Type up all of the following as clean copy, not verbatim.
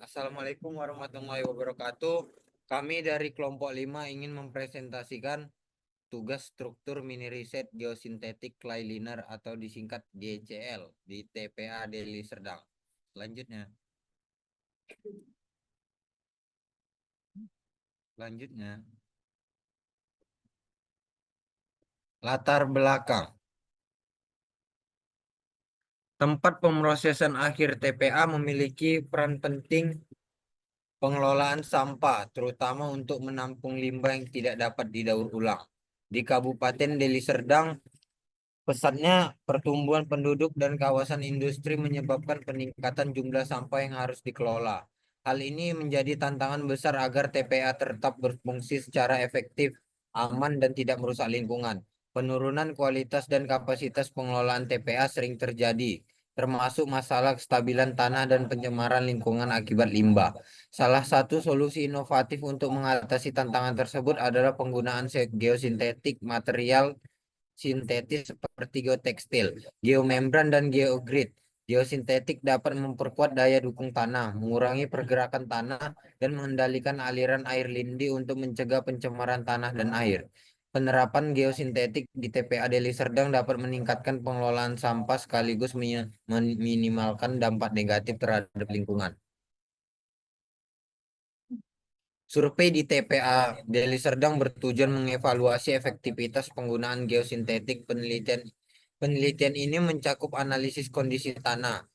Assalamualaikum warahmatullahi wabarakatuh. Kami dari kelompok 5 ingin mempresentasikan tugas struktur mini riset geosintetik clay liner atau disingkat GCL di TPA Deli Serdang. Selanjutnya. Latar belakang. Tempat pemrosesan akhir TPA memiliki peran penting pengelolaan sampah, terutama untuk menampung limbah yang tidak dapat didaur ulang. Di Kabupaten Deli Serdang, pesatnya pertumbuhan penduduk dan kawasan industri menyebabkan peningkatan jumlah sampah yang harus dikelola. Hal ini menjadi tantangan besar agar TPA tetap berfungsi secara efektif, aman, dan tidak merusak lingkungan. Penurunan kualitas dan kapasitas pengelolaan TPA sering terjadi, termasuk masalah kestabilan tanah dan pencemaran lingkungan akibat limbah. Salah satu solusi inovatif untuk mengatasi tantangan tersebut adalah penggunaan geosintetik material sintetis seperti geotekstil, geomembran, dan geogrid. Geosintetik dapat memperkuat daya dukung tanah, mengurangi pergerakan tanah, dan mengendalikan aliran air lindi untuk mencegah pencemaran tanah dan air. Penerapan geosintetik di TPA Deli Serdang dapat meningkatkan pengelolaan sampah sekaligus meminimalkan dampak negatif terhadap lingkungan. Survei di TPA Deli Serdang bertujuan mengevaluasi efektivitas penggunaan geosintetik. Penelitian ini mencakup analisis kondisi tanah,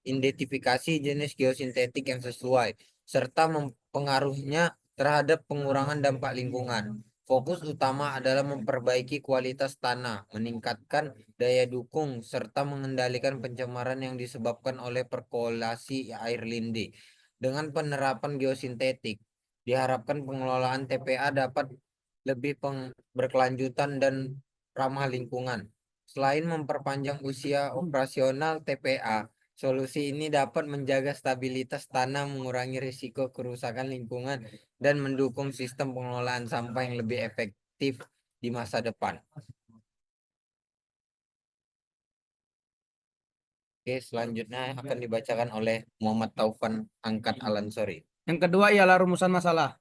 identifikasi jenis geosintetik yang sesuai, serta mempengaruhinya terhadap pengurangan dampak lingkungan. Fokus utama adalah memperbaiki kualitas tanah, meningkatkan daya dukung, serta mengendalikan pencemaran yang disebabkan oleh perkolasi air lindi. Dengan penerapan geosintetik, diharapkan pengelolaan TPA dapat lebih berkelanjutan dan ramah lingkungan. Selain memperpanjang usia operasional TPA, solusi ini dapat menjaga stabilitas tanah, mengurangi risiko kerusakan lingkungan, dan mendukung sistem pengelolaan sampah yang lebih efektif di masa depan. Oke, selanjutnya akan dibacakan oleh Muhammad Taufan Angkat Alansori. Yang kedua ialah rumusan masalah.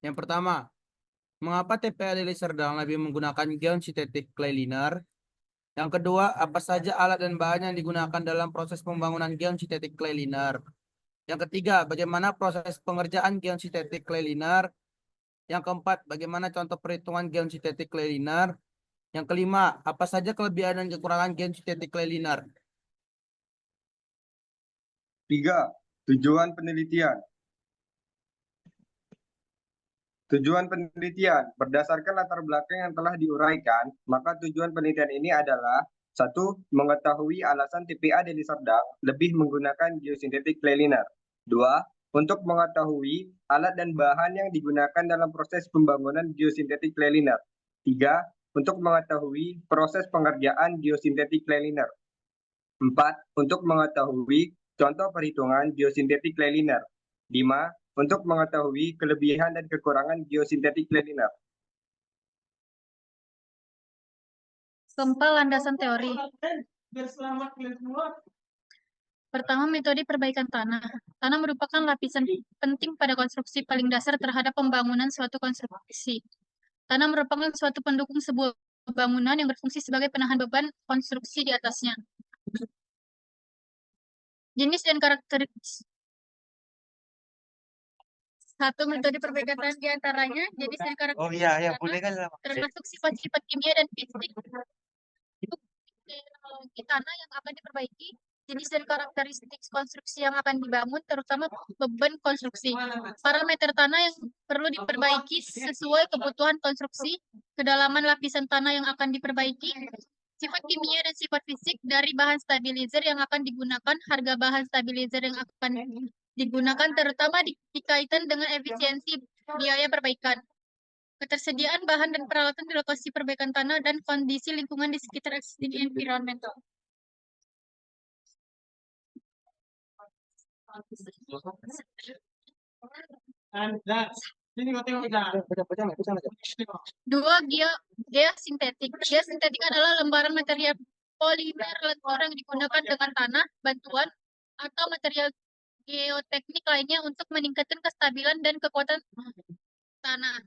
Yang pertama, mengapa TPA Deli Serdang lebih menggunakan geosintetik clay liner? Yang kedua, apa saja alat dan bahan yang digunakan dalam proses pembangunan geosintetik clay liner? Yang ketiga, bagaimana proses pengerjaan geosintetik clay liner? Yang keempat, bagaimana contoh perhitungan geosintetik clay liner? Yang kelima, apa saja kelebihan dan kekurangan geosintetik clay liner? 3. Tujuan penelitian. Tujuan penelitian, berdasarkan latar belakang yang telah diuraikan, maka tujuan penelitian ini adalah: 1. Mengetahui alasan TPA Deli Serdang lebih menggunakan geosintetik clay liner. 2. Untuk mengetahui alat dan bahan yang digunakan dalam proses pembangunan geosintetik clay liner. 3. Untuk mengetahui proses pengerjaan geosintetik clay liner. 4. Untuk mengetahui contoh perhitungan geosintetik clay liner. 5. Untuk mengetahui kelebihan dan kekurangan geosintetik clay liner. Keempat, landasan teori. Pertama, metode perbaikan tanah. Tanah merupakan lapisan penting pada konstruksi paling dasar terhadap pembangunan suatu konstruksi. Tanah merupakan suatu pendukung sebuah bangunan yang berfungsi sebagai penahan beban konstruksi di atasnya. Jenis dan karakteristik. Satu, metode perbaikan tanah diantaranya jenis dan karakteristik boleh kan? termasuk sifat-sifat kimia dan fisik. Teknologi tanah yang akan diperbaiki, jenis dan karakteristik konstruksi yang akan dibangun, terutama beban konstruksi, parameter tanah yang perlu diperbaiki sesuai kebutuhan konstruksi, kedalaman lapisan tanah yang akan diperbaiki, sifat kimia dan sifat fisik dari bahan stabilizer yang akan digunakan, harga bahan stabilizer yang akan digunakan, terutama dikaitan dengan efisiensi biaya perbaikan, ketersediaan bahan dan peralatan di lokasi perbaikan tanah, dan kondisi lingkungan di sekitar existing environmental. Dua, geosintetik. Geosintetik adalah lembaran material polimer lentur yang digunakan dengan tanah, bantuan, atau material geoteknik lainnya untuk meningkatkan kestabilan dan kekuatan tanah.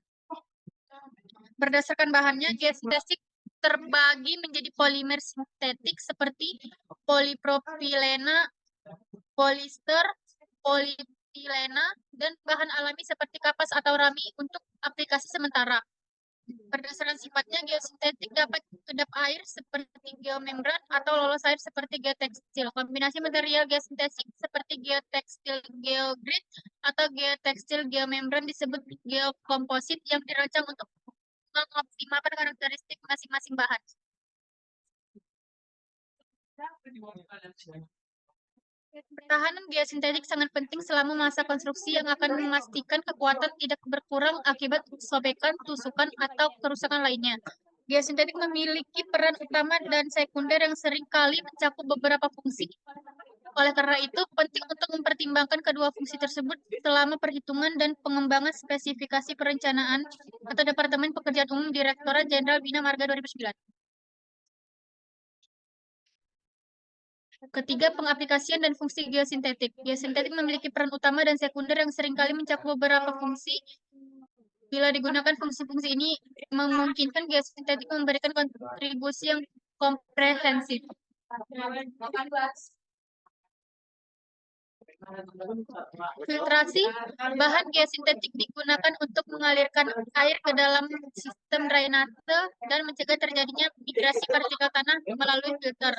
Berdasarkan bahannya, geosintetik terbagi menjadi polimer sintetik seperti polipropilena, polister, polipilena, dan bahan alami seperti kapas atau rami untuk aplikasi sementara. Berdasarkan sifatnya, geosintetik dapat kedap air seperti geomembran atau lolos air seperti geotekstil. Kombinasi material geosintetik seperti geotekstil geogrid atau geotekstil geomembran disebut geokomposit yang dirancang untuk mengoptimalkan karakteristik masing-masing bahan. Pertahanan geosintetik sangat penting selama masa konstruksi yang akan memastikan kekuatan tidak berkurang akibat sobekan, tusukan, atau kerusakan lainnya. Geosintetik memiliki peran utama dan sekunder yang sering kali mencakup beberapa fungsi. Oleh karena itu, penting untuk mempertimbangkan kedua fungsi tersebut selama perhitungan dan pengembangan spesifikasi perencanaan atau Departemen Pekerjaan Umum Direktorat Jenderal Bina Marga 2009. Ketiga, pengaplikasian dan fungsi geosintetik. Geosintetik memiliki peran utama dan sekunder yang seringkali mencakup beberapa fungsi. Bila digunakan fungsi-fungsi ini, memungkinkan geosintetik memberikan kontribusi yang komprehensif. Filtrasi, bahan geosintetik digunakan untuk mengalirkan air ke dalam sistem drainase dan mencegah terjadinya migrasi partikel tanah melalui filter.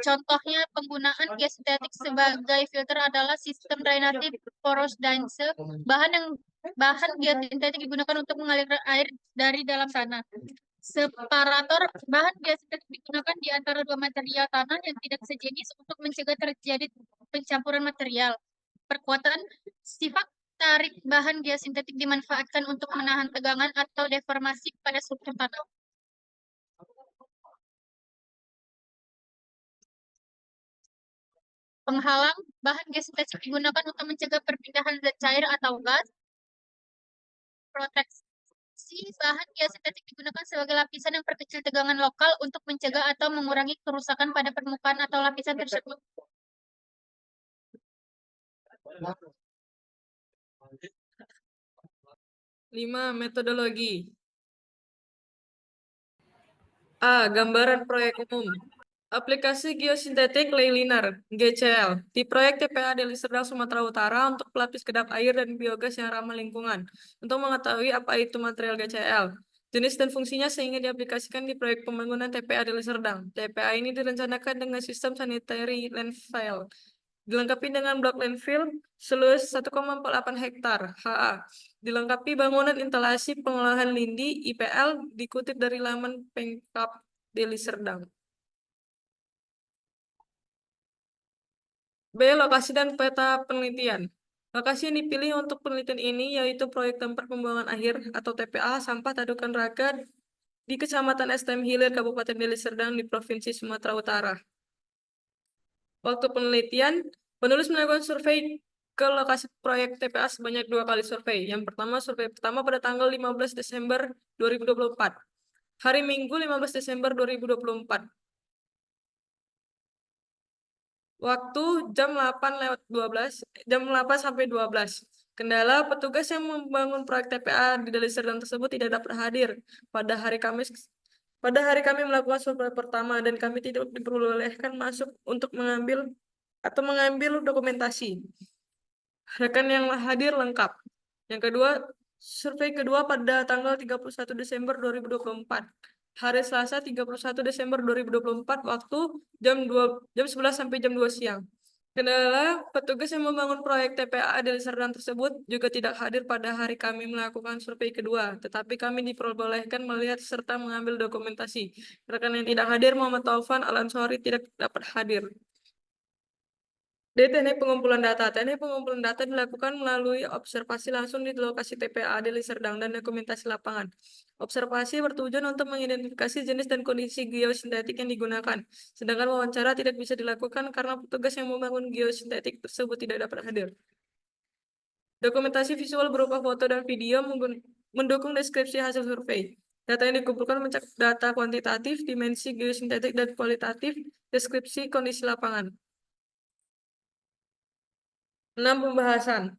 Contohnya penggunaan geosintetik sebagai filter adalah sistem drainase porous drainase. Bahan geosintetik digunakan untuk mengalirkan air dari dalam tanah. Separator, bahan geosintetik digunakan di antara dua material tanah yang tidak sejenis untuk mencegah terjadi pencampuran material. Perkuatan, sifat tarik bahan geosintetik dimanfaatkan untuk menahan tegangan atau deformasi pada struktur tanah. Penghalang, bahan geosintetik digunakan untuk mencegah perpindahan zat cair atau gas. Proteksi, bahan geosintetik digunakan sebagai lapisan yang perkecil tegangan lokal untuk mencegah atau mengurangi kerusakan pada permukaan atau lapisan tersebut. 5. Metodologi. A. Gambaran proyek umum. Aplikasi geosintetik clay liner (GCL) di proyek TPA Deli Serdang, Sumatera Utara untuk pelapis kedap air dan biogas yang ramah lingkungan. Untuk mengetahui apa itu material GCL, jenis dan fungsinya sehingga diaplikasikan di proyek pembangunan TPA Deli Serdang. TPA ini direncanakan dengan sistem sanitary landfill, dilengkapi dengan blok landfill seluas 1,48 hektar HA. Dilengkapi bangunan instalasi pengolahan lindi (IPL) dikutip dari laman Pemkab Deli Serdang. B. Lokasi dan peta penelitian. Lokasi yang dipilih untuk penelitian ini yaitu proyek tempat pembuangan akhir atau TPA sampah Tadukan Raga di Kecamatan STM Hilir, Kabupaten Deli Serdang di Provinsi Sumatera Utara. Waktu penelitian, penulis melakukan survei ke lokasi proyek TPA sebanyak 2 kali survei. Yang pertama, survei pertama pada tanggal 15 Desember 2024. Hari Minggu 15 Desember 2024. Waktu jam 8 sampai 12. Kendala, petugas yang membangun proyek TPA di Deli Serdang tersebut tidak dapat hadir pada hari Kamis. Pada hari kami melakukan survei pertama dan kami tidak diperbolehkan masuk untuk mengambil dokumentasi. Rekan yang hadir lengkap. Yang kedua, survei kedua pada tanggal 31 Desember 2024. Hari Selasa 31 Desember 2024 waktu jam 11 sampai jam 2 siang. Kendala, petugas yang membangun proyek TPA Deli Serdang tersebut juga tidak hadir pada hari kami melakukan survei kedua, tetapi kami diperbolehkan melihat serta mengambil dokumentasi. Rekan yang tidak hadir, Muhammad Taufan Al-Ansori, tidak dapat hadir. D. Teknik pengumpulan data. Teknik pengumpulan data dilakukan melalui observasi langsung di lokasi TPA Deli Serdang dan dokumentasi lapangan. Observasi bertujuan untuk mengidentifikasi jenis dan kondisi geosintetik yang digunakan, sedangkan wawancara tidak bisa dilakukan karena petugas yang membangun geosintetik tersebut tidak dapat hadir. Dokumentasi visual berupa foto dan video mendukung deskripsi hasil survei. Data yang dikumpulkan mencakup data kuantitatif, dimensi geosintetik, dan kualitatif, deskripsi kondisi lapangan. 6. Pembahasan.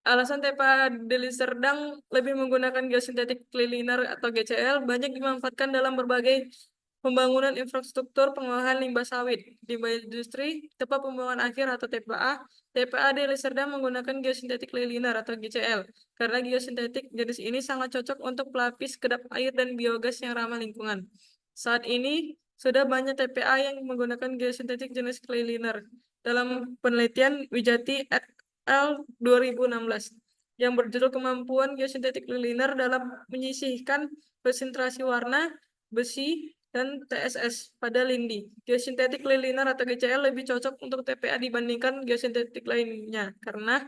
Alasan TPA Deli Serdang lebih menggunakan geosintetik linear atau GCL banyak dimanfaatkan dalam berbagai pembangunan infrastruktur pengolahan limbah sawit, limbah industri, tempat pembuangan akhir atau TPA. TPA Deli Serdang menggunakan geosintetik linear atau GCL karena geosintetik jenis ini sangat cocok untuk pelapis kedap air dan biogas yang ramah lingkungan. Saat ini sudah banyak TPA yang menggunakan geosintetik jenis linear. Dalam penelitian Wijati et al. 2016 yang berjudul Kemampuan Geosintetik Linear dalam Menyisihkan Konsentrasi Warna, Besi, dan TSS pada lindi. Geosintetik linear atau GCL lebih cocok untuk TPA dibandingkan geosintetik lainnya karena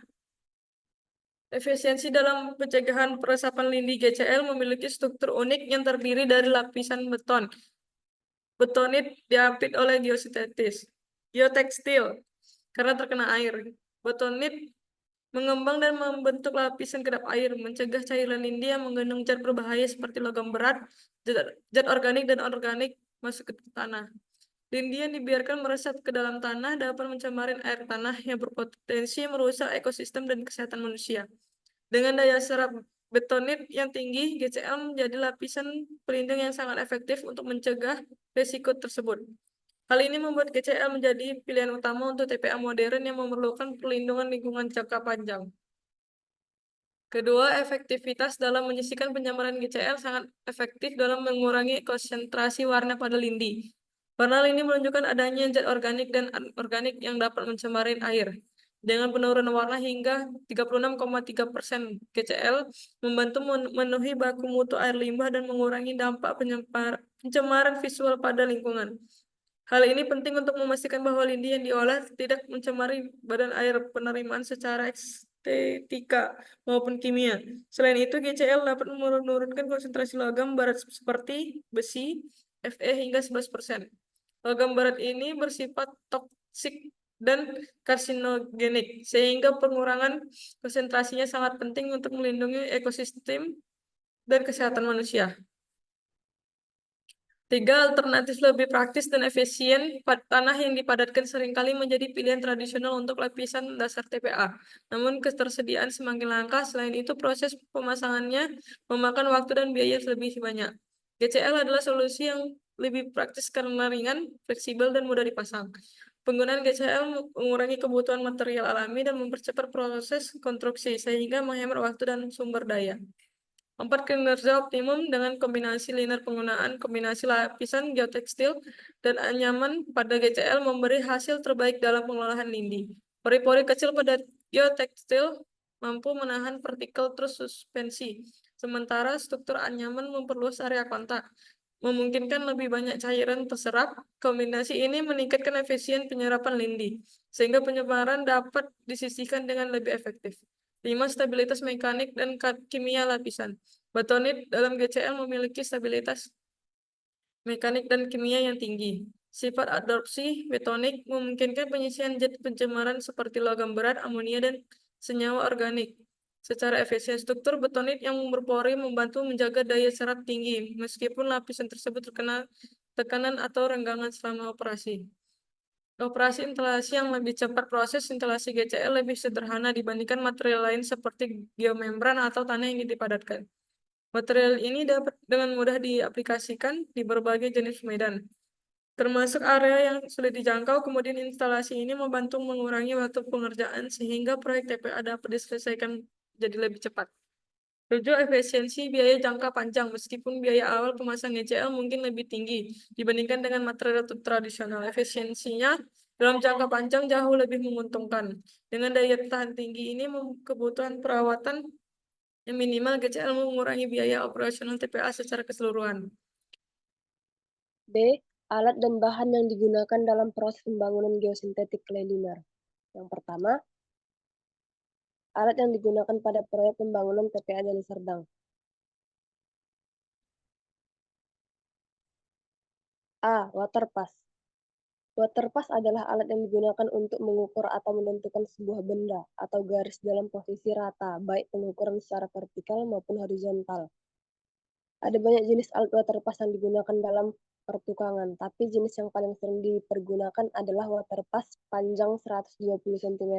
efisiensi dalam pencegahan peresapan lindi. GCL memiliki struktur unik yang terdiri dari lapisan beton. Betonit diapit oleh geosintetis. Geotekstil karena terkena air. Betonit mengembang dan membentuk lapisan kedap air, mencegah cairan lindi yang mengandung zat berbahaya seperti logam berat, zat organik dan organik masuk ke tanah. Lindi yang dibiarkan meresap ke dalam tanah dapat mencemari air tanah yang berpotensi merusak ekosistem dan kesehatan manusia. Dengan daya serap betonit yang tinggi, GCL menjadi lapisan pelindung yang sangat efektif untuk mencegah risiko tersebut. Hal ini membuat GCL menjadi pilihan utama untuk TPA modern yang memerlukan perlindungan lingkungan jangka panjang. Kedua, efektivitas dalam menyisihkan penyamaran GCL sangat efektif dalam mengurangi konsentrasi warna pada lindi. Warna lindi menunjukkan adanya zat organik dan anorganik yang dapat mencemari air. Dengan penurunan warna hingga 36,3%, GCL membantu memenuhi baku mutu air limbah dan mengurangi dampak pencemaran visual pada lingkungan. Hal ini penting untuk memastikan bahwa lindi yang diolah tidak mencemari badan air penerimaan secara estetika maupun kimia. Selain itu, GCL dapat menurunkan konsentrasi logam berat seperti besi, Fe hingga 11%. Logam berat ini bersifat toksik dan karsinogenik, sehingga pengurangan konsentrasinya sangat penting untuk melindungi ekosistem dan kesehatan manusia. 3. Alternatif lebih praktis dan efisien. Tanah yang dipadatkan seringkali menjadi pilihan tradisional untuk lapisan dasar TPA. Namun ketersediaan semakin langka. Selain itu, proses pemasangannya memakan waktu dan biaya lebih banyak. GCL adalah solusi yang lebih praktis karena ringan, fleksibel, dan mudah dipasang. Penggunaan GCL mengurangi kebutuhan material alami dan mempercepat proses konstruksi, sehingga menghemat waktu dan sumber daya. 4. Kinerja optimum dengan kombinasi linear. Penggunaan kombinasi lapisan geotekstil dan anyaman pada GCL memberi hasil terbaik dalam pengolahan lindi. Pori-pori kecil pada geotekstil mampu menahan partikel terus suspensi, sementara struktur anyaman memperluas area kontak, memungkinkan lebih banyak cairan terserap. Kombinasi ini meningkatkan efisien penyerapan lindi, sehingga penyebaran dapat disisihkan dengan lebih efektif. 5. Stabilitas mekanik dan kimia lapisan. Betonit dalam GCL memiliki stabilitas mekanik dan kimia yang tinggi. Sifat adsorpsi betonik memungkinkan penyisian zat pencemaran seperti logam berat, amonia, dan senyawa organik. Secara efisien, struktur betonit yang berpori membantu menjaga daya serap tinggi, meskipun lapisan tersebut terkena tekanan atau renggangan selama operasi. Operasi instalasi yang lebih cepat. Proses instalasi GCL lebih sederhana dibandingkan material lain seperti geomembran atau tanah yang dipadatkan. Material ini dapat dengan mudah diaplikasikan di berbagai jenis medan, termasuk area yang sulit dijangkau. Kemudian instalasi ini membantu mengurangi waktu pengerjaan sehingga proyek TPA dapat diselesaikan jadi lebih cepat. 7. Efisiensi biaya jangka panjang. Meskipun biaya awal pemasang GCL mungkin lebih tinggi dibandingkan dengan material tradisional, efisiensinya dalam jangka panjang jauh lebih menguntungkan. Dengan daya tahan tinggi ini, kebutuhan perawatan yang minimal, GCL mengurangi biaya operasional TPA secara keseluruhan. B. Alat dan bahan yang digunakan dalam proses pembangunan geosintetik clay linear. Yang pertama, alat yang digunakan pada proyek pembangunan TPA Deli Serdang. A. Waterpass. Waterpass adalah alat yang digunakan untuk mengukur atau menentukan sebuah benda atau garis dalam posisi rata, baik pengukuran secara vertikal maupun horizontal. Ada banyak jenis alat waterpass yang digunakan dalam pertukangan, tapi jenis yang paling sering dipergunakan adalah waterpass panjang 120 cm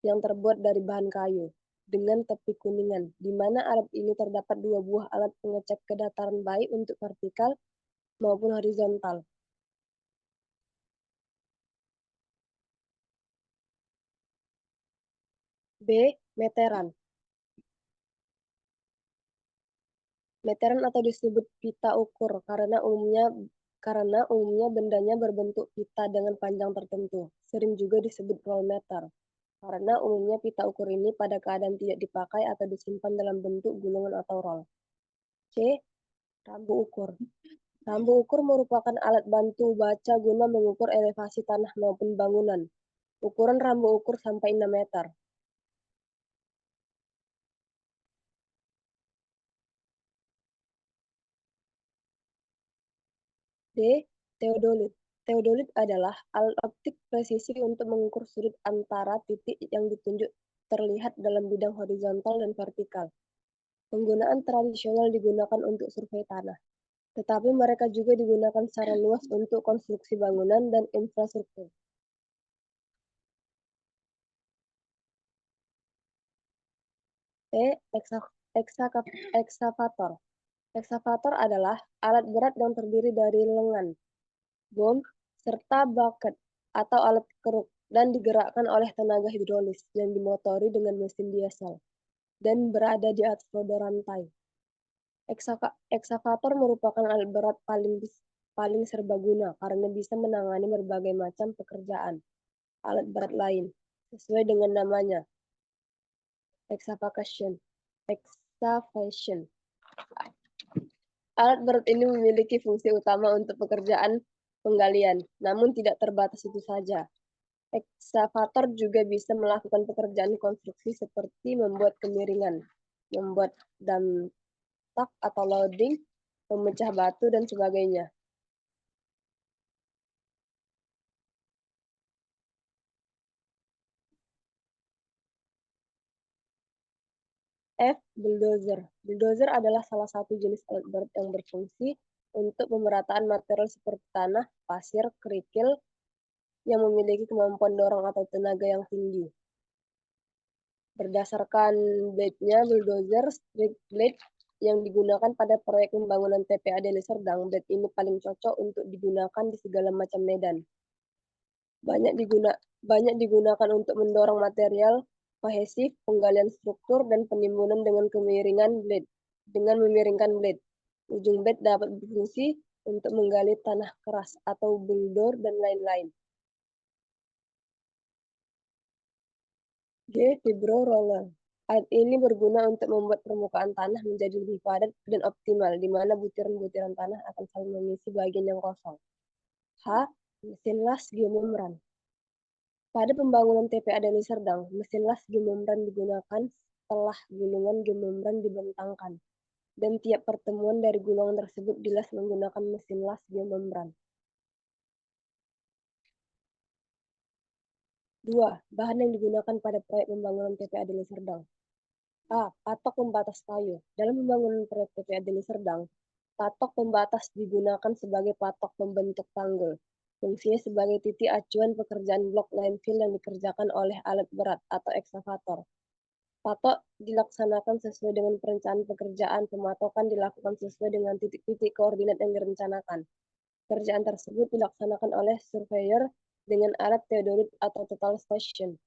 yang terbuat dari bahan kayu dengan tepi kuningan, di mana alat ini terdapat 2 buah alat pengecek kedataran baik untuk vertikal maupun horizontal. B. Meteran. Meteran atau disebut pita ukur karena umumnya bendanya berbentuk pita dengan panjang tertentu. Sering juga disebut rollmeter. Karena umumnya pita ukur ini pada keadaan tidak dipakai atau disimpan dalam bentuk gulungan atau roll. C. Rambu ukur. Rambu ukur merupakan alat bantu baca guna mengukur elevasi tanah maupun bangunan. Ukuran rambu ukur sampai 6 meter. D. Teodolit. Teodolit adalah alat optik presisi untuk mengukur sudut antara titik yang ditunjuk terlihat dalam bidang horizontal dan vertikal. Penggunaan tradisional digunakan untuk survei tanah, tetapi mereka juga digunakan secara luas untuk konstruksi bangunan dan infrastruktur. E. Eksavator. Eksavator adalah alat berat yang terdiri dari lengan, bom, serta bucket atau alat keruk dan digerakkan oleh tenaga hidrolis yang dimotori dengan mesin diesel dan berada di atas roda rantai. Eksavator merupakan alat berat paling serbaguna karena bisa menangani berbagai macam pekerjaan alat berat lain sesuai dengan namanya. Excavation. Alat berat ini memiliki fungsi utama untuk pekerjaan penggalian, namun tidak terbatas itu saja. Eksavator juga bisa melakukan pekerjaan konstruksi seperti membuat kemiringan, membuat dam truck atau loading, memecah batu, dan sebagainya. F. Bulldozer. Bulldozer adalah salah satu jenis alat berat yang berfungsi untuk pemerataan material seperti tanah, pasir, kerikil, yang memiliki kemampuan dorong atau tenaga yang tinggi. Berdasarkan blade-nya, bulldozer street blade yang digunakan pada proyek pembangunan TPA Deli Serdang, blade ini paling cocok untuk digunakan di segala macam medan. Banyak digunakan untuk mendorong material, kohesif, penggalian struktur, dan penimbunan dengan memiringkan blade. Ujung blade dapat berfungsi untuk menggali tanah keras atau buldor dan lain-lain. G. Vibro roller. Alat ini berguna untuk membuat permukaan tanah menjadi lebih padat dan optimal, di mana butiran-butiran tanah akan saling mengisi bagian yang kosong. H. Mesin las geomembran. Pada pembangunan TPA Deli Serdang, mesin las geomembran digunakan setelah gulungan geomembran dibentangkan, dan tiap pertemuan dari gulungan tersebut dilas menggunakan mesin las geomembran. 2. Bahan yang digunakan pada proyek pembangunan TPA Deli Serdang. A. Patok pembatas kayu. Dalam pembangunan proyek TPA Deli Serdang, patok pembatas digunakan sebagai patok pembentuk tanggul. Fungsinya sebagai titik acuan pekerjaan blok landfill yang dikerjakan oleh alat berat atau eksavator. Patok dilaksanakan sesuai dengan perencanaan pekerjaan. Pematokan dilakukan sesuai dengan titik-titik koordinat yang direncanakan. Pekerjaan tersebut dilaksanakan oleh surveyor dengan alat theodolit atau total station.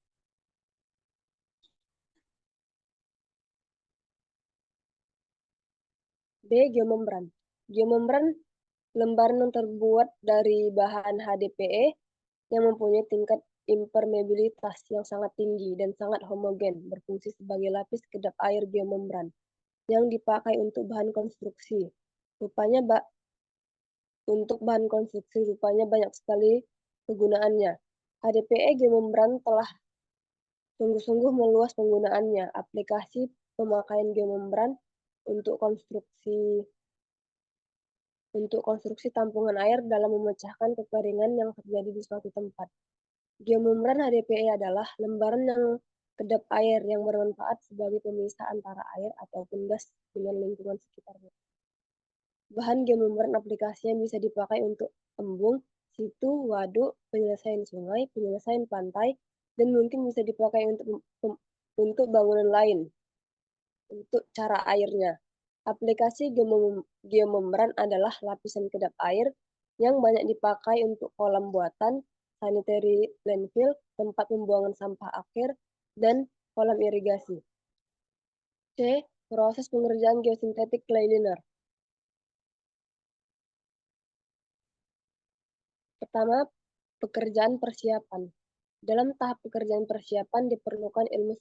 B. Geomembran. Geomembran lembaran yang terbuat dari bahan HDPE yang mempunyai tingkat impermeabilitas yang sangat tinggi dan sangat homogen, berfungsi sebagai lapis kedap air geomembran yang dipakai untuk bahan konstruksi. Untuk bahan konstruksi rupanya banyak sekali kegunaannya. HDPE geomembran telah sungguh-sungguh meluas penggunaannya. Aplikasi pemakaian geomembran untuk konstruksi tampungan air dalam memecahkan kekeringan yang terjadi di suatu tempat. Geomembran HDPE adalah lembaran yang kedap air yang bermanfaat sebagai pemisah antara air ataupun gas dengan lingkungan sekitarnya. Bahan geomembran aplikasi yang bisa dipakai untuk embung, situ, waduk, penyelesaian sungai, penyelesaian pantai, dan mungkin bisa dipakai untuk bangunan lain, untuk cara airnya. Aplikasi geomembran adalah lapisan kedap air yang banyak dipakai untuk kolam buatan, sanitary landfill, tempat pembuangan sampah akhir, dan kolam irigasi. C. Proses pengerjaan geosintetik clay liner. Pertama, pekerjaan persiapan. Dalam tahap pekerjaan persiapan diperlukan ilmu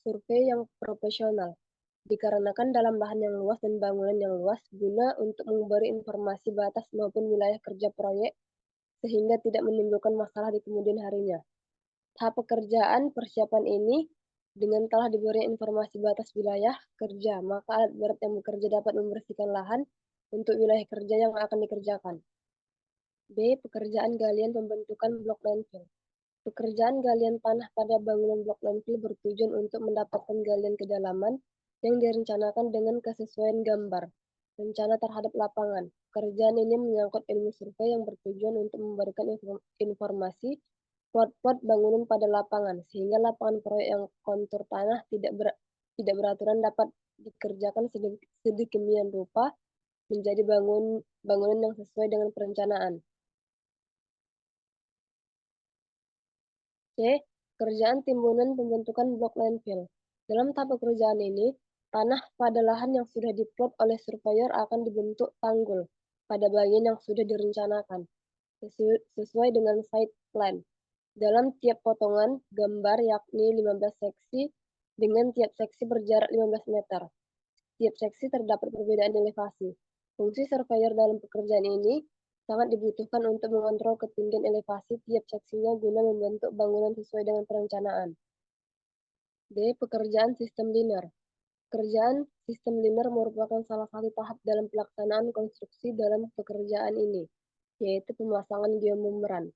survei yang profesional, dikarenakan dalam lahan yang luas dan bangunan yang luas guna untuk memberi informasi batas maupun wilayah kerja proyek sehingga tidak menimbulkan masalah di kemudian harinya. Tahap pekerjaan persiapan ini dengan telah diberi informasi batas wilayah kerja, maka alat berat yang bekerja dapat membersihkan lahan untuk wilayah kerja yang akan dikerjakan. B. Pekerjaan galian pembentukan blok landfill. Pekerjaan galian tanah pada bangunan blok landfill bertujuan untuk mendapatkan galian kedalaman yang direncanakan dengan kesesuaian gambar rencana terhadap lapangan. Pekerjaan ini menyangkut ilmu survei yang bertujuan untuk memberikan informasi plot-plot bangunan pada lapangan, sehingga lapangan proyek yang kontur tanah tidak beraturan dapat dikerjakan sedemikian rupa menjadi bangunan yang sesuai dengan perencanaan. C. Kerjaan timbunan pembentukan blok landfill. Dalam tahap pekerjaan ini, tanah pada lahan yang sudah diplot oleh surveyor akan dibentuk tanggul pada bagian yang sudah direncanakan, sesuai dengan site plan. Dalam tiap potongan gambar yakni 15 seksi dengan tiap seksi berjarak 15 meter. Tiap seksi terdapat perbedaan elevasi. Fungsi surveyor dalam pekerjaan ini sangat dibutuhkan untuk mengontrol ketinggian elevasi tiap seksinya guna membentuk bangunan sesuai dengan perencanaan. D. Pekerjaan sistem liner. Pekerjaan sistem liner merupakan salah satu tahap dalam pelaksanaan konstruksi dalam pekerjaan ini, yaitu pemasangan geomembran.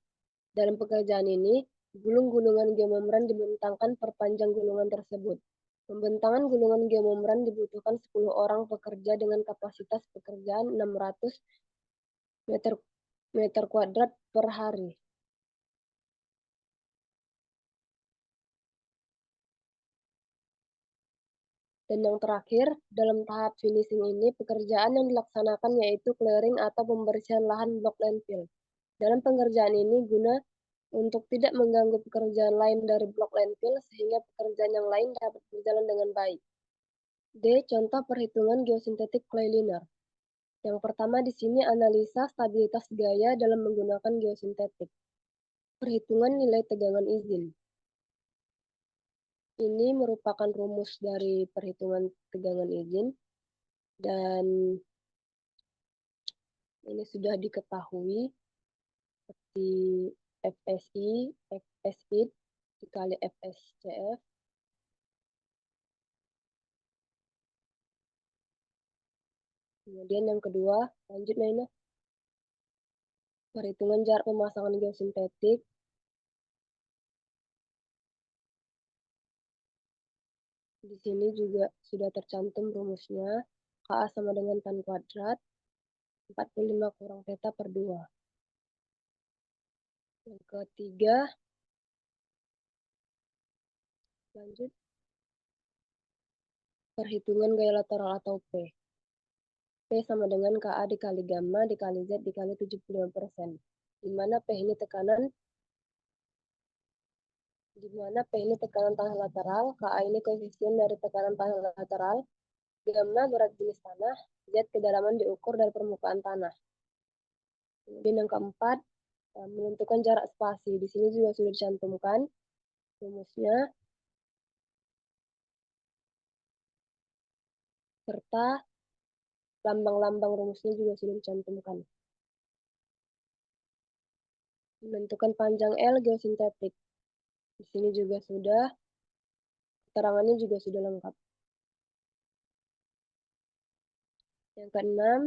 Dalam pekerjaan ini, gulung-gulungan geomembran dibentangkan perpanjang gulungan tersebut. Pembentangan gulungan geomembran dibutuhkan 10 orang pekerja dengan kapasitas pekerjaan 600 meter kuadrat per hari. Dan yang terakhir, dalam tahap finishing ini, pekerjaan yang dilaksanakan yaitu clearing atau pembersihan lahan blok landfill. Dalam pengerjaan ini guna untuk tidak mengganggu pekerjaan lain dari blok landfill sehingga pekerjaan yang lain dapat berjalan dengan baik. D. Contoh perhitungan geosintetik clay liner. Yang pertama di sini analisa stabilitas gaya dalam menggunakan geosintetik. Perhitungan nilai tegangan izin. Ini merupakan rumus dari perhitungan tegangan izin dan ini sudah diketahui seperti FSI, FSI dikali FSCF. Kemudian yang kedua, lanjut Naina. Perhitungan jarak pemasangan geosintetik. Di sini juga sudah tercantum rumusnya. KA sama dengan tan kuadrat 45 kurang theta per 2. Yang ketiga, lanjut. Perhitungan gaya lateral atau P. P sama dengan KA dikali gamma dikali Z dikali 75%. Di mana P ini tekanan tanah lateral, KA ini koefisien dari tekanan tanah lateral, gamma berat jenis tanah, Z kedalaman diukur dari permukaan tanah. Kemudian yang keempat, menentukan jarak spasi. Di sini juga sudah dicantumkan rumusnya, serta lambang-lambang rumusnya juga sudah dicantumkan. Menentukan panjang L geosintetik. Di sini juga sudah, keterangannya juga sudah lengkap. Yang keenam,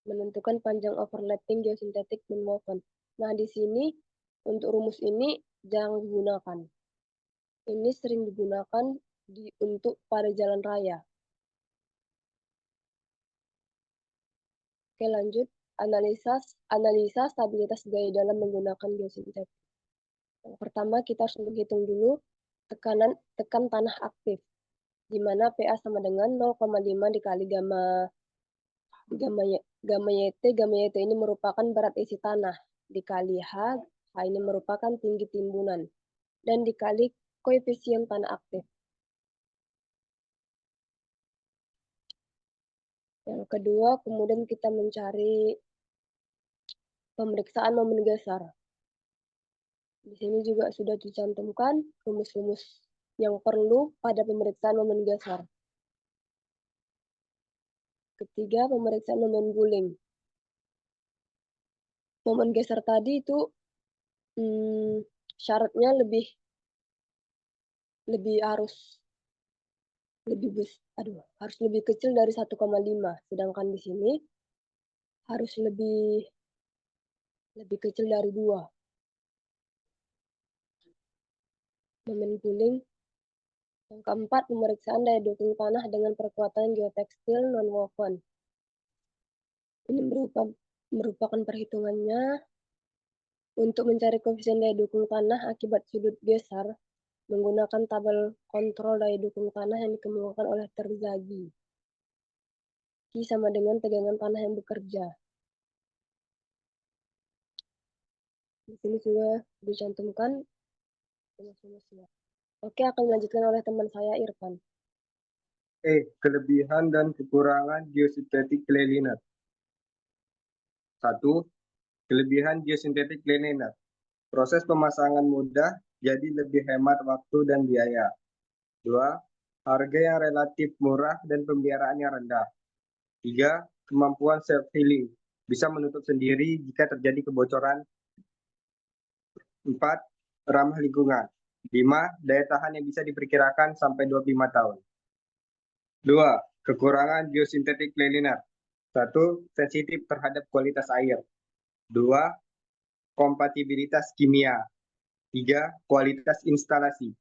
menentukan panjang overlapping geosintetik nonwoven. Nah, di sini untuk rumus ini jangan digunakan. Ini sering digunakan untuk pada jalan raya. Oke, lanjut. Analisa stabilitas gaya dalam menggunakan geosintetik. Yang pertama, kita harus menghitung dulu tekan tanah aktif, di mana PA sama dengan 0,5 dikali gamma YT. Gamma YT ini merupakan berat isi tanah, dikali H ini merupakan tinggi timbunan, dan dikali koefisien tanah aktif. Yang kedua, kemudian kita mencari pemeriksaan momen geser. Di sini juga sudah dicantumkan rumus-rumus yang perlu pada pemeriksaan momen geser. Ketiga, pemeriksaan momen guling. Momen geser tadi itu syaratnya harus lebih kecil dari 1,5, sedangkan di sini harus lebih kecil dari 2. Momen guling. Yang keempat, pemeriksaan daya dukung tanah dengan perkuatan geotekstil nonwoven. Ini merupakan perhitungannya untuk mencari koefisien daya dukung tanah akibat sudut geser menggunakan tabel kontrol daya dukung tanah yang dikemukakan oleh Terzaghi. Q sama dengan tegangan tanah yang bekerja. Di sini juga dicantumkan rumus-rumusnya. Oke, akan dilanjutkan oleh teman saya, Irfan. Kelebihan dan kekurangan geosintetik clay liner. 1. Kelebihan geosintetik clay liner. Proses pemasangan mudah, jadi lebih hemat waktu dan biaya. 2. Harga yang relatif murah dan pemeliharaan yang rendah. 3. Kemampuan self-healing, bisa menutup sendiri jika terjadi kebocoran. 4. Ramah lingkungan. 5. Daya tahan yang bisa diperkirakan sampai 25 tahun. 2. Kekurangan geosintetik clay liner. 1. Sensitif terhadap kualitas air. 2. Kompatibilitas kimia. 3. Kualitas instalasi.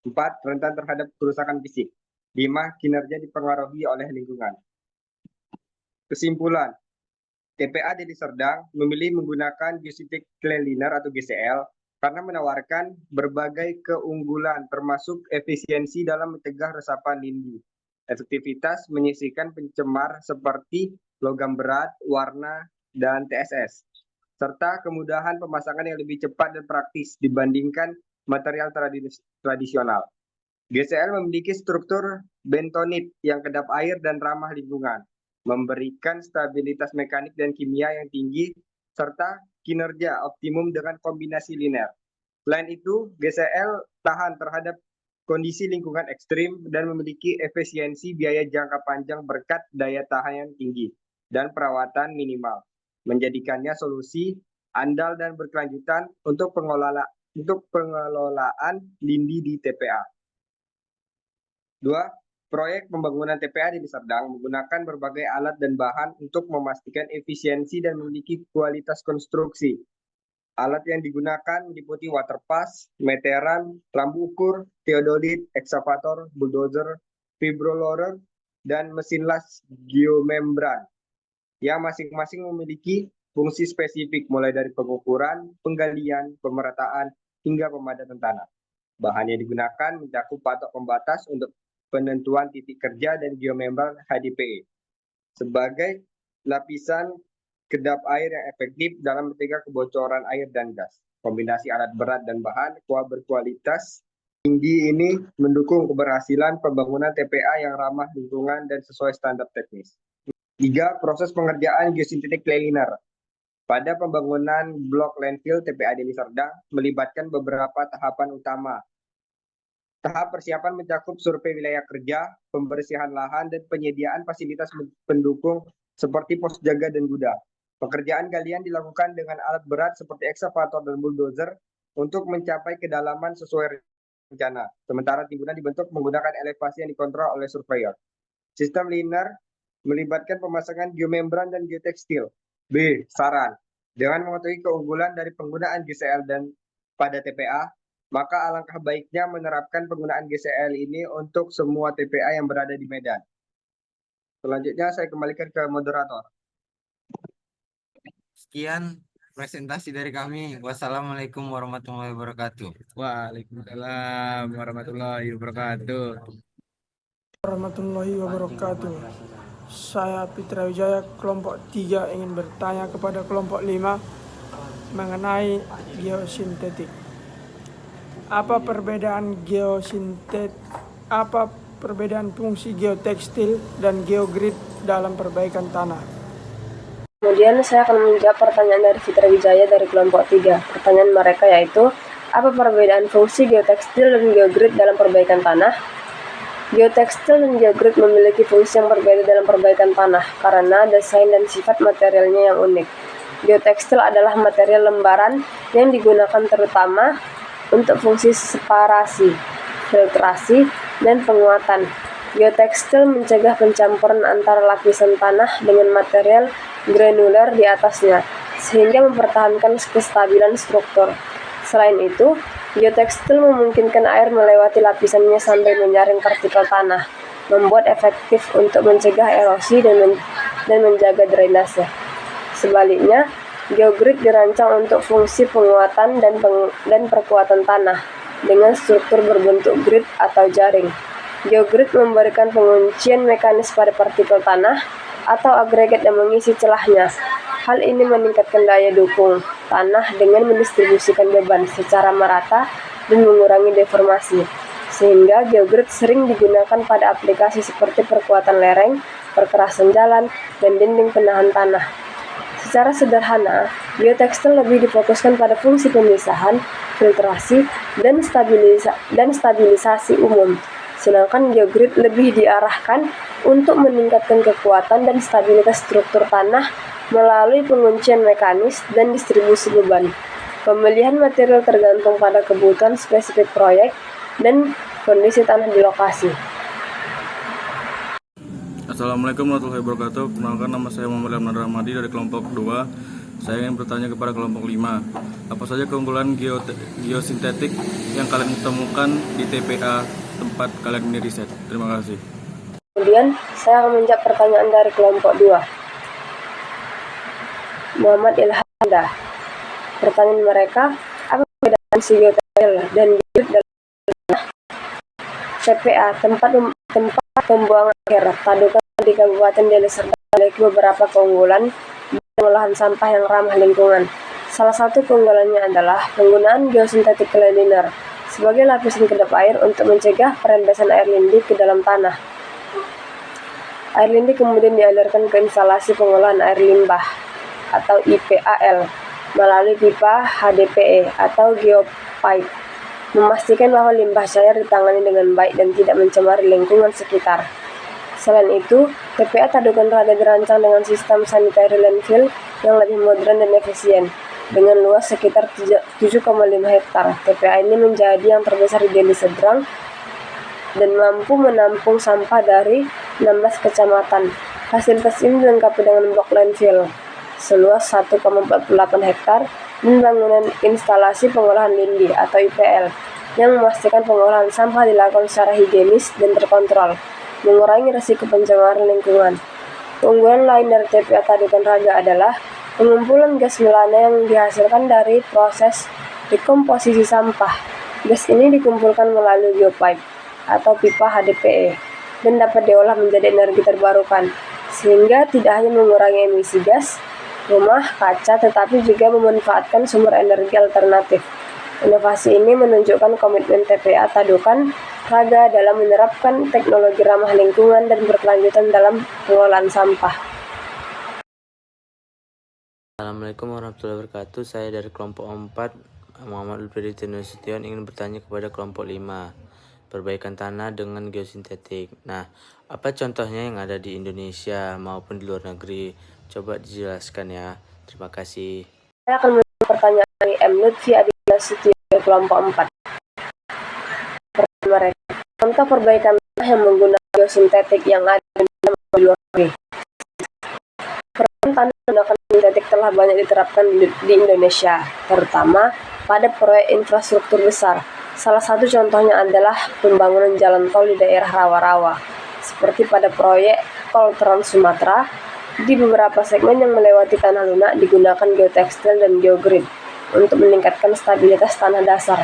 4. Rentan terhadap kerusakan fisik. 5. Kinerja dipengaruhi oleh lingkungan. Kesimpulan, TPA Deli Serdang memilih menggunakan geosintetik clay liner atau GCL karena menawarkan berbagai keunggulan termasuk efisiensi dalam mencegah resapan lindi, efektivitas menyisihkan pencemar seperti logam berat, warna, dan TSS, serta kemudahan pemasangan yang lebih cepat dan praktis dibandingkan material tradisional. GCL memiliki struktur bentonit yang kedap air dan ramah lingkungan, memberikan stabilitas mekanik dan kimia yang tinggi, serta kinerja optimum dengan kombinasi linear. Selain itu, GCL tahan terhadap kondisi lingkungan ekstrim dan memiliki efisiensi biaya jangka panjang berkat daya tahan yang tinggi dan perawatan minimal, menjadikannya solusi andal dan berkelanjutan untuk pengelolaan lindi di TPA. 2. Proyek pembangunan TPA Deli Serdang menggunakan berbagai alat dan bahan untuk memastikan efisiensi dan memiliki kualitas konstruksi. Alat yang digunakan meliputi waterpass, meteran, rambu ukur, theodolit, ekskavator, bulldozer, fibrolorer, dan mesin las geomembran yang masing-masing memiliki fungsi spesifik mulai dari pengukuran, penggalian, pemerataan, hingga pemadatan tanah. Bahan yang digunakan mencakup patok pembatas untuk penentuan titik kerja dan geomembran HDPE sebagai lapisan kedap air yang efektif dalam mencegah kebocoran air dan gas. Kombinasi alat berat dan bahan berkualitas tinggi ini mendukung keberhasilan pembangunan TPA yang ramah lingkungan dan sesuai standar teknis. 3. Proses pengerjaan geosintetik clay liner. Pada pembangunan blok landfill TPA Deli Serdang melibatkan beberapa tahapan utama. Tahap persiapan mencakup survei wilayah kerja, pembersihan lahan, dan penyediaan fasilitas pendukung seperti pos jaga dan gudang. Pekerjaan galian dilakukan dengan alat berat seperti ekskavator dan bulldozer untuk mencapai kedalaman sesuai rencana. Sementara timbunan dibentuk menggunakan elevasi yang dikontrol oleh surveyor. Sistem linear melibatkan pemasangan geomembran dan geotekstil. B. Saran. Dengan mengetahui keunggulan dari penggunaan GCL dan pada TPA, maka alangkah baiknya menerapkan penggunaan GCL ini untuk semua TPA yang berada di Medan. Selanjutnya saya kembalikan ke moderator. Sekian presentasi dari kami. Wassalamualaikum warahmatullahi wabarakatuh. Waalaikumsalam warahmatullahi wabarakatuh. Warahmatullahi wabarakatuh. Saya Pitra Wijaya, kelompok 3 ingin bertanya kepada kelompok 5 mengenai geosintetik. Apa perbedaan fungsi geotekstil dan geogrid dalam perbaikan tanah? Kemudian saya akan menjawab pertanyaan dari Fitra Wijaya dari kelompok 3. Pertanyaan mereka yaitu, apa perbedaan fungsi geotekstil dan geogrid dalam perbaikan tanah? Geotekstil dan geogrid memiliki fungsi yang berbeda dalam perbaikan tanah karena desain dan sifat materialnya yang unik. Geotekstil adalah material lembaran yang digunakan terutama untuk fungsi separasi, filtrasi, dan penguatan. Geotekstil mencegah pencampuran antara lapisan tanah dengan material granular di atasnya, sehingga mempertahankan kestabilan struktur. Selain itu, geotekstil memungkinkan air melewati lapisannya sambil menyaring vertikal tanah, membuat efektif untuk mencegah erosi dan menjaga drainase. Sebaliknya, geogrid dirancang untuk fungsi penguatan dan perkuatan tanah dengan struktur berbentuk grid atau jaring. Geogrid memberikan penguncian mekanis pada partikel tanah atau agregat yang mengisi celahnya. Hal ini meningkatkan daya dukung tanah dengan mendistribusikan beban secara merata dan mengurangi deformasi. Sehingga geogrid sering digunakan pada aplikasi seperti perkuatan lereng, perkerasan jalan, dan dinding penahan tanah. Secara sederhana, geotekstil lebih difokuskan pada fungsi pemisahan, filtrasi, dan stabilisasi umum. Sedangkan geogrid lebih diarahkan untuk meningkatkan kekuatan dan stabilitas struktur tanah melalui penguncian mekanis dan distribusi beban. Pemilihan material tergantung pada kebutuhan spesifik proyek dan kondisi tanah di lokasi. Assalamualaikum warahmatullahi wabarakatuh. Perkenalkan, nama saya Muhammad Ramdan Rahmadi dari kelompok 2. Saya ingin bertanya kepada kelompok 5. Apa saja keunggulan geosintetik yang kalian temukan di TPA tempat kalian ini riset? Terima kasih. Kemudian, saya akan menjawab pertanyaan dari kelompok 2. Muhammad Ilhanda. Pertanyaan mereka, apa perbedaan geotekstil dan geogrid dalam TPA, tempat pembuangan akhir Tadukan di Kabupaten Deli Serdang memiliki beberapa keunggulan pengolahan sampah yang ramah lingkungan. Salah satu keunggulannya adalah penggunaan geosintetik clay liner sebagai lapisan kedap air untuk mencegah perembesan air lindi ke dalam tanah. Air lindi kemudian dialirkan ke instalasi pengolahan air limbah atau IPAL melalui pipa HDPE atau geopipe, memastikan bahwa limbah cair ditangani dengan baik dan tidak mencemari lingkungan sekitar. Selain itu, TPA Tadukan Raga dirancang dengan sistem sanitary landfill yang lebih modern dan efisien. Dengan luas sekitar 7,5 hektar, TPA ini menjadi yang terbesar di Deli Serdang dan mampu menampung sampah dari 16 kecamatan. Fasilitas ini dilengkapi dengan blok landfill seluas 1,48 hektar dan bangunan instalasi pengolahan lindi atau IPL yang memastikan pengolahan sampah dilakukan secara higienis dan terkontrol, mengurangi risiko pencemaran lingkungan. Keunggulan lain dari TPA Tadukan Raga adalah pengumpulan gas melana yang dihasilkan dari proses dekomposisi sampah. Gas ini dikumpulkan melalui geopipe atau pipa HDPE dan dapat diolah menjadi energi terbarukan, sehingga tidak hanya mengurangi emisi gas rumah kaca tetapi juga memanfaatkan sumber energi alternatif. Inovasi ini menunjukkan komitmen TPA Tadukan Raga dalam menerapkan teknologi ramah lingkungan dan berkelanjutan dalam pengelolaan sampah. Assalamualaikum warahmatullahi wabarakatuh. Saya dari kelompok 4, Muhammad Lutfi Nasution, ingin bertanya kepada kelompok 5. Perbaikan tanah dengan geosintetik. Nah, apa contohnya yang ada di Indonesia maupun di luar negeri? Coba dijelaskan ya. Terima kasih. Saya akan menjawab pertanyaan dari M. Lutfi Nasution dari kelompok 4. Mereka, contoh perbaikan tanah yang menggunakan geosintetik yang ada di luar negeri. Perbaikan tanah menggunakan geosintetik telah banyak diterapkan di Indonesia, terutama pada proyek infrastruktur besar. Salah satu contohnya adalah pembangunan jalan tol di daerah rawa-rawa, seperti pada proyek Tol Trans Sumatera, Di beberapa segmen yang melewati tanah lunak digunakan geotekstil dan geogrid untuk meningkatkan stabilitas tanah dasar.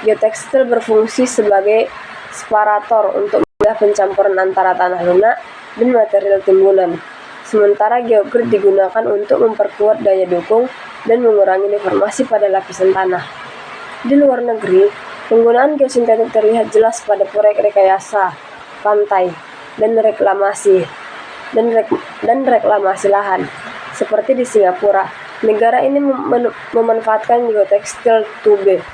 Geotekstil berfungsi sebagai separator untuk mencegah pencampuran antara tanah lunak dan material timbunan. Sementara geogrid digunakan untuk memperkuat daya dukung dan mengurangi deformasi pada lapisan tanah. Di luar negeri, penggunaan geosintetik terlihat jelas pada proyek rekayasa pantai dan reklamasi lahan. Seperti di Singapura, negara ini memanfaatkan geotekstil tube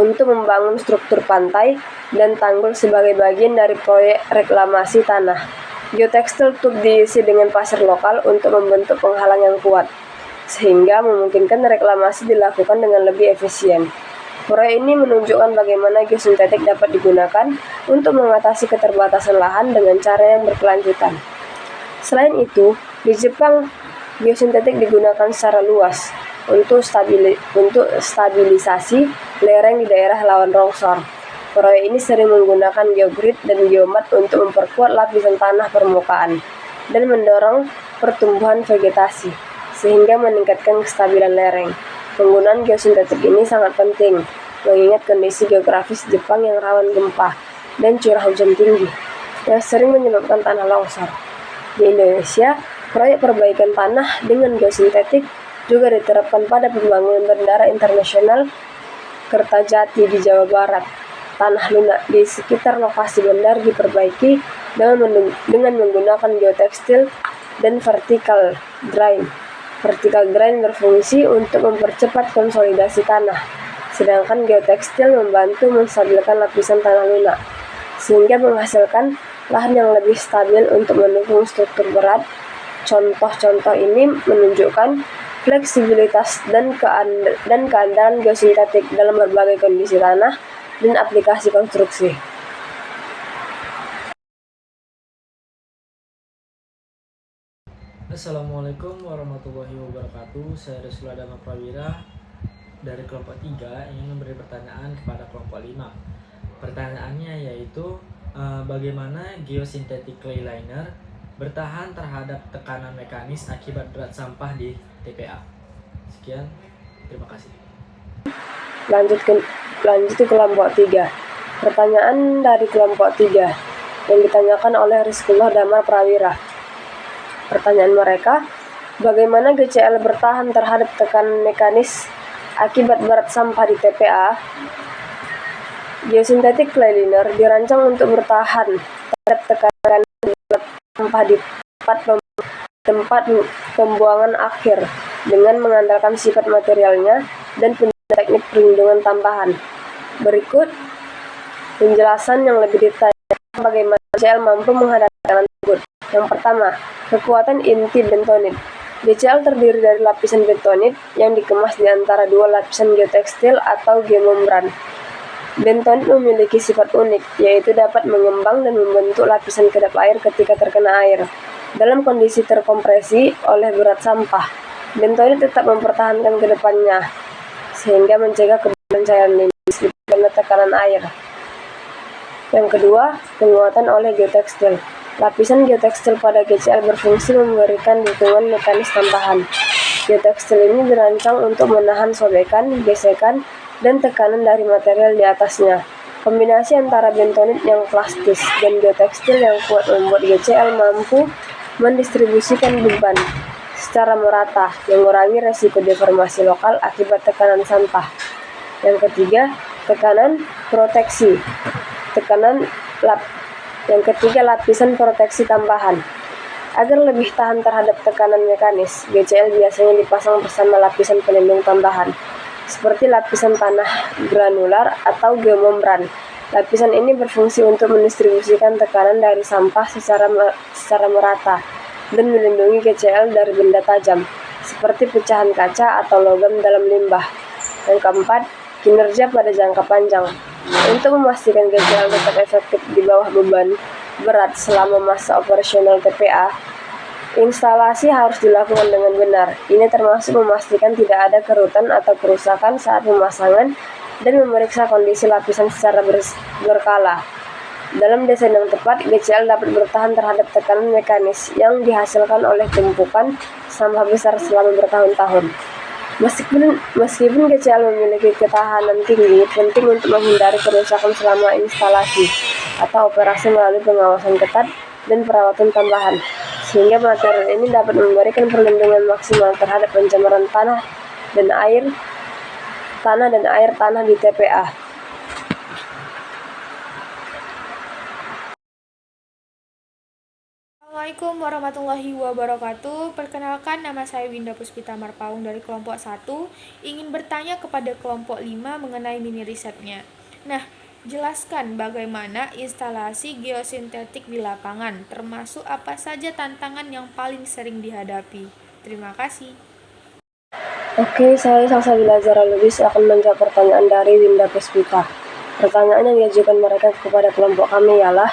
untuk membangun struktur pantai dan tanggul sebagai bagian dari proyek reklamasi tanah. Geotekstil tube diisi dengan pasir lokal untuk membentuk penghalang yang kuat, sehingga memungkinkan reklamasi dilakukan dengan lebih efisien. Proyek ini menunjukkan bagaimana geosintetik dapat digunakan untuk mengatasi keterbatasan lahan dengan cara yang berkelanjutan. Selain itu, di Jepang, geosintetik digunakan secara luas untuk stabilisasi lereng di daerah rawan longsor. Proyek ini sering menggunakan geogrid dan geomat untuk memperkuat lapisan tanah permukaan dan mendorong pertumbuhan vegetasi, sehingga meningkatkan kestabilan lereng. Penggunaan geosintetik ini sangat penting, mengingat kondisi geografis Jepang yang rawan gempa dan curah hujan tinggi, yang sering menyebabkan tanah longsor. Di Indonesia, proyek perbaikan tanah dengan geosintetik juga diterapkan pada pembangunan Bandara Internasional Kertajati di Jawa Barat. Tanah lunak di sekitar lokasi bandar diperbaiki dengan menggunakan geotekstil dan vertical drain. Vertical drain berfungsi untuk mempercepat konsolidasi tanah, sedangkan geotekstil membantu menstabilkan lapisan tanah lunak, sehingga menghasilkan lahan yang lebih stabil untuk mendukung struktur berat. Contoh-contoh ini menunjukkan fleksibilitas dan keandalan geosintetik dalam berbagai kondisi tanah dan aplikasi konstruksi. Assalamualaikum warahmatullahi wabarakatuh. Saya Rusula Dama Prawira dari kelompok 3 ingin memberi pertanyaan kepada kelompok 5. Pertanyaannya yaitu bagaimana geosintetic clay liner bertahan terhadap tekanan mekanis akibat berat sampah di TPA. Sekian, terima kasih. Lanjut ke kelompok 3. Pertanyaan dari kelompok 3 yang ditanyakan oleh Rizkullah Damar Prawira. Pertanyaan mereka, bagaimana GCL bertahan terhadap tekanan mekanis akibat berat sampah di TPA? Geosintetic clay liner dirancang untuk bertahan terhadap tekanan berat sampah di tempat pembuangan akhir dengan mengandalkan sifat materialnya dan teknik perlindungan tambahan. Berikut penjelasan yang lebih detail bagaimana GCL mampu menghadapi tekanan tersebut. Yang pertama, kekuatan inti bentonit. GCL terdiri dari lapisan bentonit yang dikemas di antara dua lapisan geotekstil atau geomembran. Bentonit memiliki sifat unik, yaitu dapat mengembang dan membentuk lapisan kedap air ketika terkena air. Dalam kondisi terkompresi oleh berat sampah, bentonit tetap mempertahankan ke depannya, sehingga mencegah keberadaan cairan limbah karena tekanan air. Yang kedua, penguatan oleh geotekstil. Lapisan geotekstil pada GCL berfungsi memberikan dukungan mekanis tambahan. Geotekstil ini dirancang untuk menahan sobekan, gesekan, dan tekanan dari material di atasnya. Kombinasi antara bentonit yang plastis dan geotekstil yang kuat membuat GCL mampu mendistribusikan beban secara merata, mengurangi resiko deformasi lokal akibat tekanan sampah. Yang ketiga, tekanan proteksi. Yang ketiga, lapisan proteksi tambahan. Agar lebih tahan terhadap tekanan mekanis, GCL biasanya dipasang bersama lapisan pelindung tambahan, seperti lapisan tanah granular atau geomembran. Lapisan ini berfungsi untuk mendistribusikan tekanan dari sampah secara merata dan melindungi GCL dari benda tajam, seperti pecahan kaca atau logam dalam limbah. Yang keempat, kinerja pada jangka panjang. Untuk memastikan GCL tetap efektif di bawah beban berat selama masa operasional TPA, instalasi harus dilakukan dengan benar. Ini termasuk memastikan tidak ada kerutan atau kerusakan saat pemasangan dan memeriksa kondisi lapisan secara berkala. Dalam desain yang tepat, GCL dapat bertahan terhadap tekanan mekanis yang dihasilkan oleh tumpukan sampah besar selama bertahun-tahun. Meskipun GCL memiliki ketahanan tinggi, penting untuk menghindari kerusakan selama instalasi atau operasi melalui pengawasan ketat dan perawatan tambahan, sehingga material ini dapat memberikan perlindungan maksimal terhadap pencemaran tanah dan air tanah di TPA. Assalamualaikum warahmatullahi wabarakatuh. Perkenalkan, nama saya Winda Puspita Marpaung dari kelompok 1. Ingin bertanya kepada kelompok 5 mengenai mini risetnya. Nah, jelaskan bagaimana instalasi geosintetik di lapangan, termasuk apa saja tantangan yang paling sering dihadapi. Terima kasih. Oke, saya Salsabila Zara Lubis akan menjawab pertanyaan dari Winda Puspita. Pertanyaan yang diajukan mereka kepada kelompok kami ialah,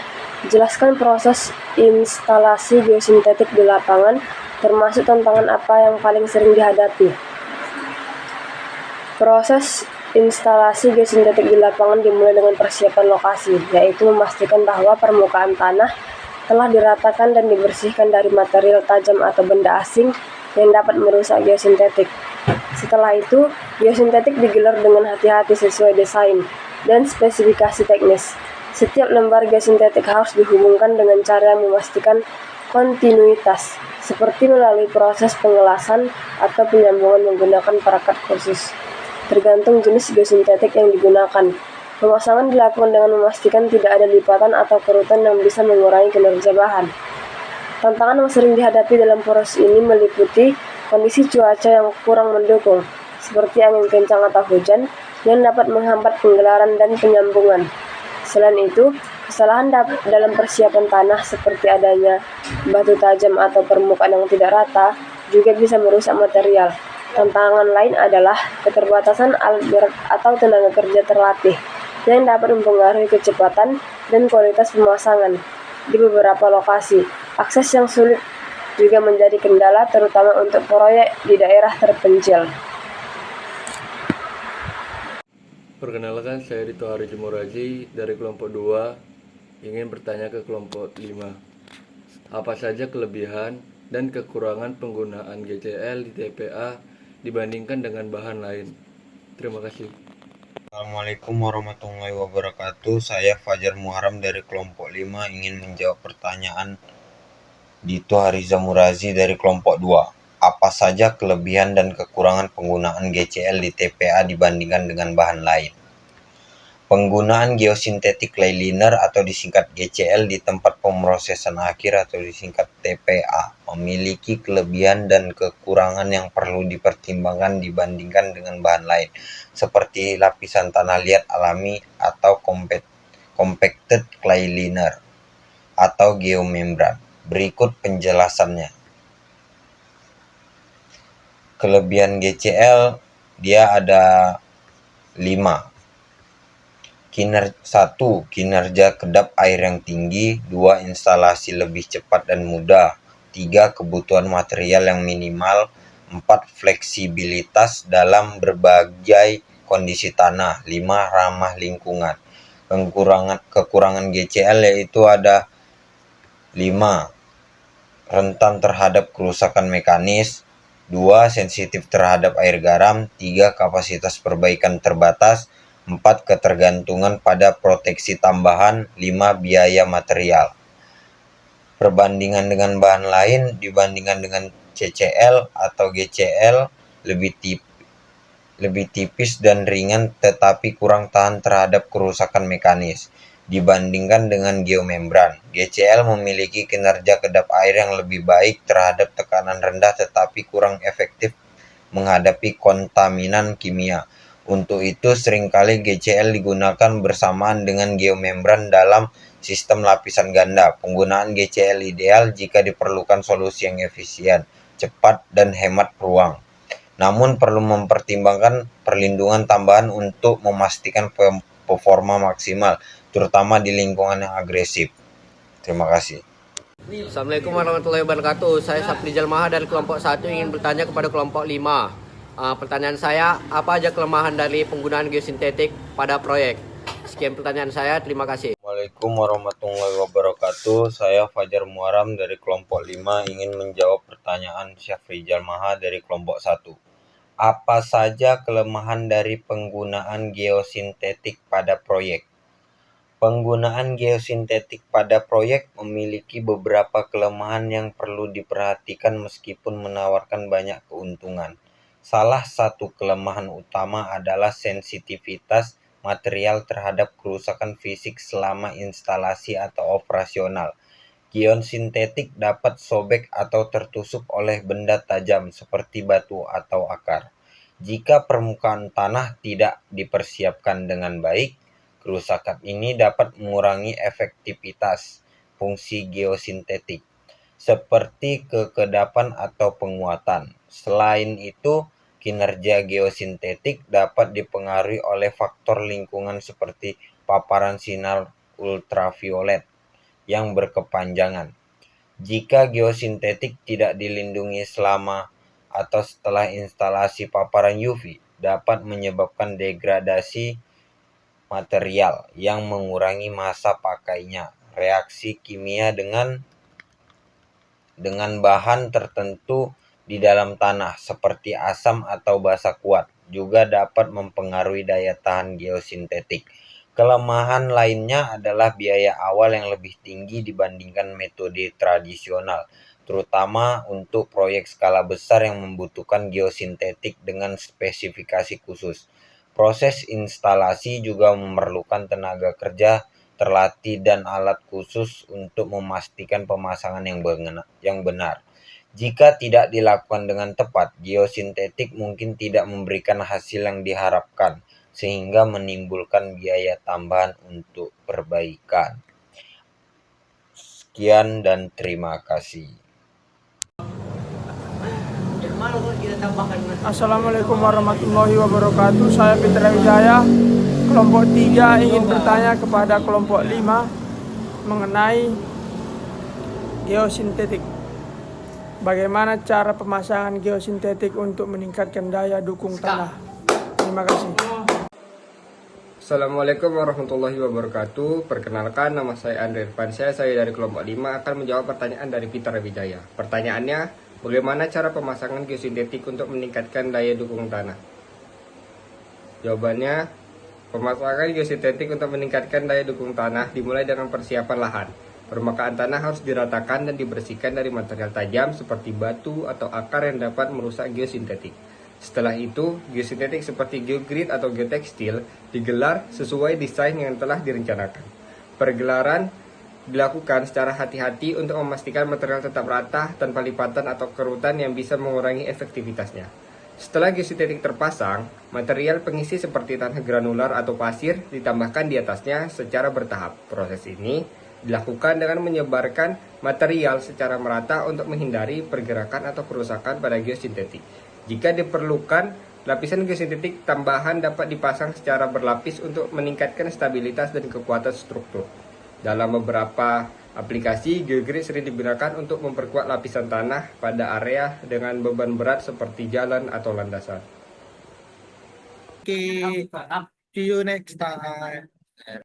jelaskan proses instalasi geosintetik di lapangan, termasuk tantangan apa yang paling sering dihadapi. Proses instalasi geosintetik di lapangan dimulai dengan persiapan lokasi, yaitu memastikan bahwa permukaan tanah telah diratakan dan dibersihkan dari material tajam atau benda asing yang dapat merusak geosintetik. Setelah itu, geosintetik digelar dengan hati-hati sesuai desain dan spesifikasi teknis. Setiap lembar geosintetik harus dihubungkan dengan cara yang memastikan kontinuitas, seperti melalui proses pengelasan atau penyambungan menggunakan perekat khusus. Tergantung jenis geosintetik yang digunakan, pemasangan dilakukan dengan memastikan tidak ada lipatan atau kerutan yang bisa mengurangi kinerja bahan. Tantangan yang sering dihadapi dalam proses ini meliputi kondisi cuaca yang kurang mendukung, seperti angin kencang atau hujan, yang dapat menghambat penggelaran dan penyambungan. Selain itu, kesalahan dalam persiapan tanah seperti adanya batu tajam atau permukaan yang tidak rata juga bisa merusak material. Tantangan lain adalah keterbatasan alat berat atau tenaga kerja terlatih yang dapat mempengaruhi kecepatan dan kualitas pemasangan. Di beberapa lokasi, akses yang sulit juga menjadi kendala, terutama untuk proyek di daerah terpencil. Perkenalkan, saya Dito Hari Jumuraji dari kelompok 2, ingin bertanya ke kelompok 5. Apa saja kelebihan dan kekurangan penggunaan GCL di TPA dibandingkan dengan bahan lain? Terima kasih. Assalamualaikum warahmatullahi wabarakatuh. Saya Fajar Muharam dari kelompok 5 ingin menjawab pertanyaan Dito Hariza Murazi dari kelompok 2. Apa saja kelebihan dan kekurangan penggunaan GCL di TPA dibandingkan dengan bahan lain? Penggunaan geosintetik clay liner atau disingkat GCL di tempat pemrosesan akhir atau disingkat TPA memiliki kelebihan dan kekurangan yang perlu dipertimbangkan dibandingkan dengan bahan lain, seperti lapisan tanah liat alami atau compacted clay liner atau geomembran. Berikut penjelasannya. Kelebihan GCL dia ada 5. 1. Kinerja kedap air yang tinggi. 2. Instalasi lebih cepat dan mudah. 3. Kebutuhan material yang minimal. 4. Fleksibilitas dalam berbagai kondisi tanah. 5. Ramah lingkungan. Kekurangan GCL yaitu ada 5. Rentan terhadap kerusakan mekanis. 2. Sensitif terhadap air garam. 3. Kapasitas perbaikan terbatas. 4. Ketergantungan pada proteksi tambahan. 5. Biaya material. Perbandingan dengan bahan lain dibandingkan dengan CCL atau GCL lebih tipis dan ringan tetapi kurang tahan terhadap kerusakan mekanis dibandingkan dengan geomembran. GCL memiliki kinerja kedap air yang lebih baik terhadap tekanan rendah tetapi kurang efektif menghadapi kontaminan kimia. Untuk itu seringkali GCL digunakan bersamaan dengan geomembran dalam sistem lapisan ganda. Penggunaan GCL ideal jika diperlukan solusi yang efisien, cepat, dan hemat ruang. Namun perlu mempertimbangkan perlindungan tambahan untuk memastikan performa maksimal, terutama di lingkungan yang agresif. Terima kasih. Assalamualaikum warahmatullahi wabarakatuh. Saya Saprijal Maha dari kelompok 1 ingin bertanya kepada kelompok 5. Pertanyaan saya, apa aja kelemahan dari penggunaan geosintetik pada proyek? Sekian pertanyaan saya, terima kasih. Assalamualaikum warahmatullahi wabarakatuh. Saya Fajar Muaram dari kelompok 5 ingin menjawab pertanyaan Syafrizal Maha dari kelompok 1. Apa saja kelemahan dari penggunaan geosintetik pada proyek? Penggunaan geosintetik pada proyek memiliki beberapa kelemahan yang perlu diperhatikan meskipun menawarkan banyak keuntungan. Salah satu kelemahan utama adalah sensitivitas material terhadap kerusakan fisik selama instalasi atau operasional. Geosintetik dapat sobek atau tertusuk oleh benda tajam seperti batu atau akar. Jika permukaan tanah tidak dipersiapkan dengan baik, kerusakan ini dapat mengurangi efektivitas fungsi geosintetik, seperti kekedapan atau penguatan. Selain itu, kinerja geosintetik dapat dipengaruhi oleh faktor lingkungan seperti paparan sinar ultraviolet yang berkepanjangan. Jika geosintetik tidak dilindungi selama atau setelah instalasi paparan UV, dapat menyebabkan degradasi material yang mengurangi masa pakainya. Reaksi kimia dengan bahan tertentu di dalam tanah seperti asam atau basa kuat juga dapat mempengaruhi daya tahan geosintetik. Kelemahan lainnya adalah biaya awal yang lebih tinggi dibandingkan metode tradisional, terutama untuk proyek skala besar yang membutuhkan geosintetik dengan spesifikasi khusus. Proses instalasi juga memerlukan tenaga kerja terlatih dan alat khusus untuk memastikan pemasangan yang benar. Jika tidak dilakukan dengan tepat, geosintetik mungkin tidak memberikan hasil yang diharapkan, sehingga menimbulkan biaya tambahan untuk perbaikan. Sekian dan terima kasih. Assalamualaikum warahmatullahi wabarakatuh. Saya Fitra Wijaya, kelompok 3 ingin bertanya kepada kelompok 5 mengenai geosintetik. Bagaimana cara pemasangan geosintetik untuk meningkatkan daya dukung tanah? Terima kasih. Assalamualaikum warahmatullahi wabarakatuh. Perkenalkan, nama saya Andre Irfansyah. Saya dari kelompok 5 akan menjawab pertanyaan dari Fitra Wijaya. Pertanyaannya, bagaimana cara pemasangan geosintetik untuk meningkatkan daya dukung tanah? Jawabannya, pemasangan geosintetik untuk meningkatkan daya dukung tanah dimulai dengan persiapan lahan. Permukaan tanah harus diratakan dan dibersihkan dari material tajam seperti batu atau akar yang dapat merusak geosintetik. Setelah itu, geosintetik seperti geogrid atau geotekstil digelar sesuai desain yang telah direncanakan. Pergelaran dilakukan secara hati-hati untuk memastikan material tetap rata tanpa lipatan atau kerutan yang bisa mengurangi efektivitasnya. Setelah geosintetik terpasang, material pengisi seperti tanah granular atau pasir ditambahkan di atasnya secara bertahap. Proses ini dilakukan dengan menyebarkan material secara merata untuk menghindari pergerakan atau kerusakan pada geosintetik. Jika diperlukan, lapisan geosintetik tambahan dapat dipasang secara berlapis untuk meningkatkan stabilitas dan kekuatan struktur. Dalam beberapa aplikasi, geogrid sering digunakan untuk memperkuat lapisan tanah pada area dengan beban berat seperti jalan atau landasan. Okay, see you next time.